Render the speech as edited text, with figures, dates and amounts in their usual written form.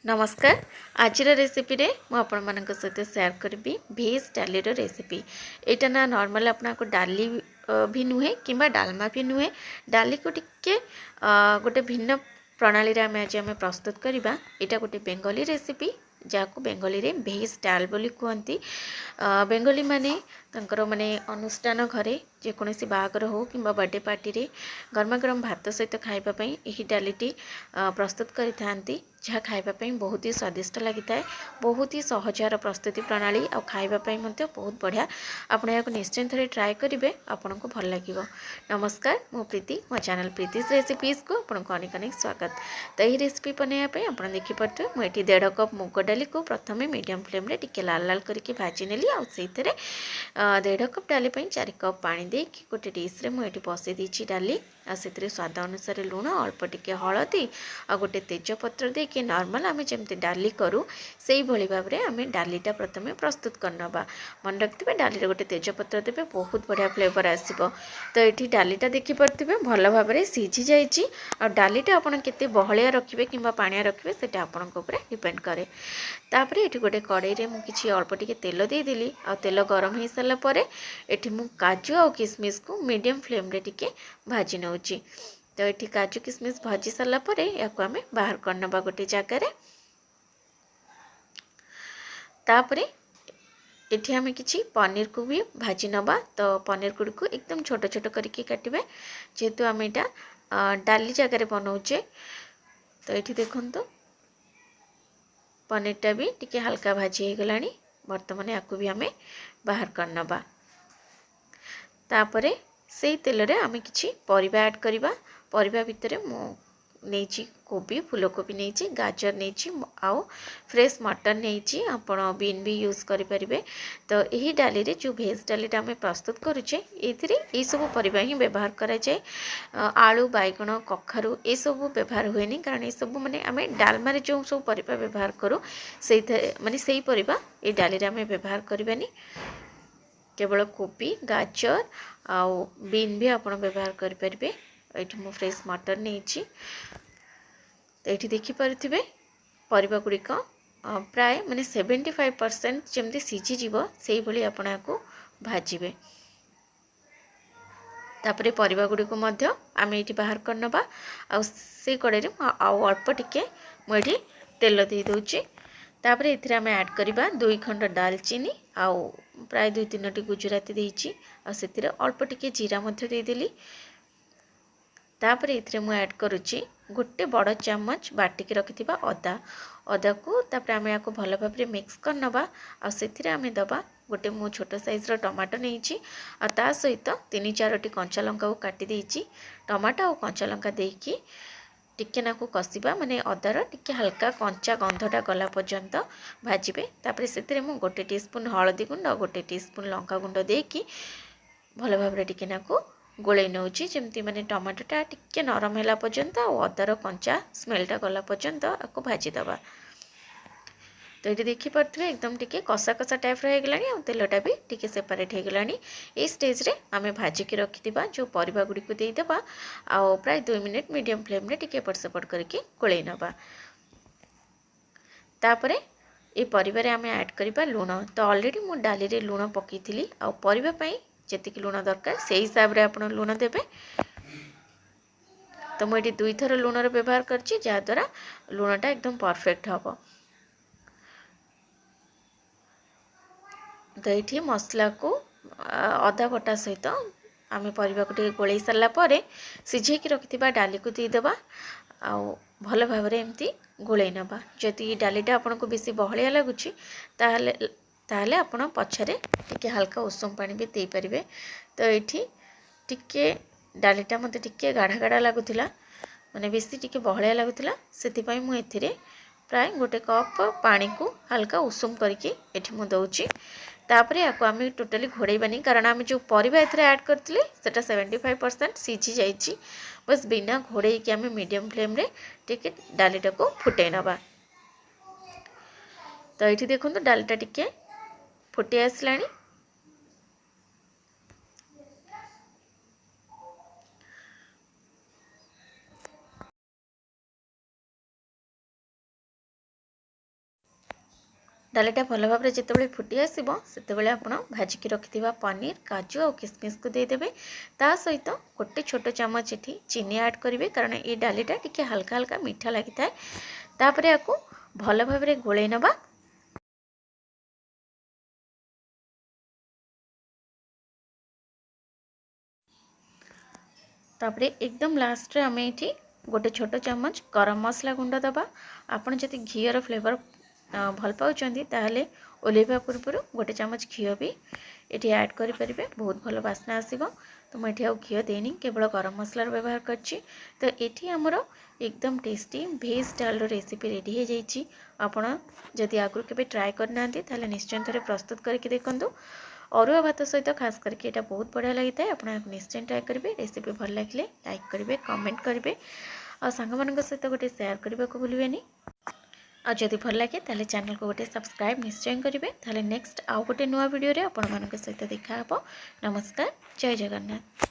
नमस्कार। आज रेसिपी रे मु आपण मानक सहित शेयर करी भेज डाली रेसिपी। एटा ना नॉर्मल अपना को डाली भी नुहे कि डालमा भी नुहे। डाली को टिके गोटे भिन्न प्रणाली रे आज आम प्रस्तुत करवा। एटा गोटे बेंगली रेसिपी जहाँ बेंगली रे भेज डाल बोली कहती। बेंगली माने तंकर माने अनुष्ठान घरे जेकोसी बाहागर हो कि बर्थडे पार्टी रे गरमा गरम भात सहित खाइबापी यही डालीटी प्रस्तुत करिथांती, जहाँ खाइबापी बहुत ही स्वादिष्ट लगी है। बहुत ही सहजार प्रस्तुति प्रणाली और खाइबापी बहुत बढ़िया। आपण या निश्चय थे ट्राए करेंगे, आपन को भल लगे। नमस्कार, मु प्रीति, मो चैनल प्रीतिश रेसिपीज को आपको अनेक अनेक स्वागत। तो यही रेसिपी बनवाई आप देखिपे मुझे 1.5 कप मुग डाली को प्रथम मीडियम फ्लेम रे टिके लाल लाल करके भाजी नेली। आ 1.5 कप डाली 4 कप पानी दे गोटे डिश रे मुझे बसई देछि डाली। आ से स्वाद अनुसार लुण, अल्प टिके हलदी आ गोटे तेजपत्र देके नॉर्मल आम जमी डाली करूँ से भाई भाव में आम डालीटा प्रथम प्रस्तुत करनबा। मन रखिए डाली गोटे तेजपत्र देवे, बहुत बढ़िया फ्लेवर आसो। तो ये डालीटा देखिपे भल भाव में सीझी जाइए। आ डालीटा आपड़ के बहलिया रखिए कि पानिया रखिए से आपण डिपेंड करे। तापर ये गोटे कड़ाई रे मुझे अल्प टिके तेल देदेली। आ तेल गरम हो सारा पर ये मु काजू आ किसमिश को मीडियम फ्लेम रे टिके भाजी नौची। तो ये काजू किसमिश भाजी सारा पर या बाहर करनबा गोटे जगार। तापर ये आम कि पनीर को भी भाजी नबा। तो पनीर गुड़ी को एकदम छोट छोट करके काटिबे, जेहेतु आम यहाँ डाली जगार बनाऊे। तो ये देखो पनीरटा भी टिके हल्का भाजी हो गलानी। बर्तमान या भी आम बाहर करनबा। तापरे से तेल रे आम कि परिबा ऐड करवा। परिबा भितर मु नहीं कोबी, फूलकोबी नहीं, गाजर नहीं, आउ फ्रेश मटन नहीं, आपण बीन भी यूज करें। तो यही डाली रे जो भेज डालीटा आम प्रस्तुत करुचे ये सब परिबा ही व्यवहार करा जाए। आलू, बैगण, कखारु ये सब व्यवहार हुए, कारण ये सब माने आम डालमा जो सब परिबा व्यवहार करूँ से माने से परिबा ये डाली रे आम व्यवहार करवानी। केवल कोबी, गाजर आउ बीन भी आप व्यवहार करें। ये मु फ्रेश मटन नहीं। तो ये देखिपे परिबा गुड़िक प्राय माने 75% जमती सीझीज से भाई आपण को भाजबे। तापरे परिबा गुड़िक आम ये बाहर करनबा। से कड़े आउ अल्प टिके मुझे तेल दे दूची। तापर ये आम ऐड करवा 2 खंड दालचीनी आउ प्राय 2-3टी गुजराती देची। से अल्प टिके जीरा देदेली। तापर ये मुझे ऐड करुच्ची गोटे बड़ चामच बाटिकी रखि अदा। अदा को तापर आम या भल भाव में मिक्स करनबा। से आम दबा गोटे मु छोट साइज टमाटो नहीं। ता सहित 3-4टी कंचा लंका को काटी देची। टमाटो और कंचा लंका देकी टिके नाकु कषिबा, माने अदार टिके हल्का कंचा गंधटा गला पर्यंत भाजबे। तापर से मु गोटे टीस्पून हलदी गुंड और गोटे टीस्पून लंका गुंड देकी भल भाव में टिके नाकु गोले नौची, जमती माने टमाटोटा टिके नरम है पर्यंत और अदार कंचा स्मेलटा गला पर्यंत आपको भाजीदबा। तो ये देखिपे एकदम टिके कषा कषा टाइप रहीगलानी और तेलटा भी टिके सेपरेट हो गलानी। ये स्टेज रे आम भाजिकी रखिथिबा जो परिबा गुड़ी को देदेबा। आ प्राय 2 मिनिट मीडियम फ्लेम रे टिके एपट सेपट करके कोले नबा। तापरे ये परिबारे आम ऐड करबा लुण। तो ऑलरेडी मु डाली रे लुण पकेइथिली आ परिबा पई जेतिकी लुण दरकार से हिसाब रे आपण लुण देबे। तो मुझे 2 थर लुणर व्यवहार करछि, जहाद्वारा लुणटा एकदम परफेक्ट हम। तो ये मसला को अदा बटा सहित आम परिबा को गोले सारा पर सिझेकी रखिथिबा डाली को देदेबा। आउ भल भाव में एमती गोले नबा। जदि डालीटा आपन को बेसी बहलिया लगुच ताहले आपण पछरे टिके हल्का उषुम पानी भी दे पारिबे। तो ये टिके डालीटा मते टिके गाढ़ा गाढ़ा लगुला, माने बेसी टिके बहलिया लगुला। से मु एथिरे प्राय गोटे कप पानी को हल्का उषुम करके एठी मु दउची। तापर या आम टोटाली घोड़ाइबानी, कारण आम जो परिबा एथिरे ऐड करथिले सेटा 75% सीझी जाइछि। बस बिना घोड़े कि आम मीडियम फ्लेम रे टिके डालीटा को फुटे नबा। तो ये देखो डालीटा टिके फुटी आसलानी। डालीटा भल भाव जितेबाला फुटी आसो से आप भाजिकी रखि पनीर काजू और किसमिस को देदेवे। ता सहित गोटे छोट चामच ये चीनी ऐड करेंगे कारण ये डालीटा टिके हल्का हल्का मीठा लगी था। तापर आपको भल भाव गोले नवा। तापर एकदम लास्ट रे आम ये गोटे छोट चामच गरम मसला गुंड दबा। आपन जदि घीर फ्लेवर भल पाँच ताहले ओल्हेवा पूर्व गोटे चामच घी भी ये ऐड करें, बहुत भल बास्ना आसो। तो मुझे आउ घी देनी, केवल गरम मसलार व्यवहार करछि। तो ये आमर एकदम टेस्टी भेज स्टाइल रेसिपी रेडी हो जाइए। आपड़ जदि आगु के ट्राए करना ताहले निश्चय थे प्रस्तुत करके देखूँ। अरुआ भात सहित खास करके ये बहुत बढ़िया लगी था। आप निश्चय ट्राए करेंगे। रेसिपी भल लगे लाइक करेंगे, कमेंट करेंगे और सांग मान सहित गोटे शेयर करने को भूलें। और जदि भल लगे ताले चैनल को गोटे सब्सक्राइब निश्चय करेंगे। ताले नेक्स्ट आउ गोटे नुआ वीडियो रे आपण मान सहित देखा। नमस्कार, जय जगन्नाथ।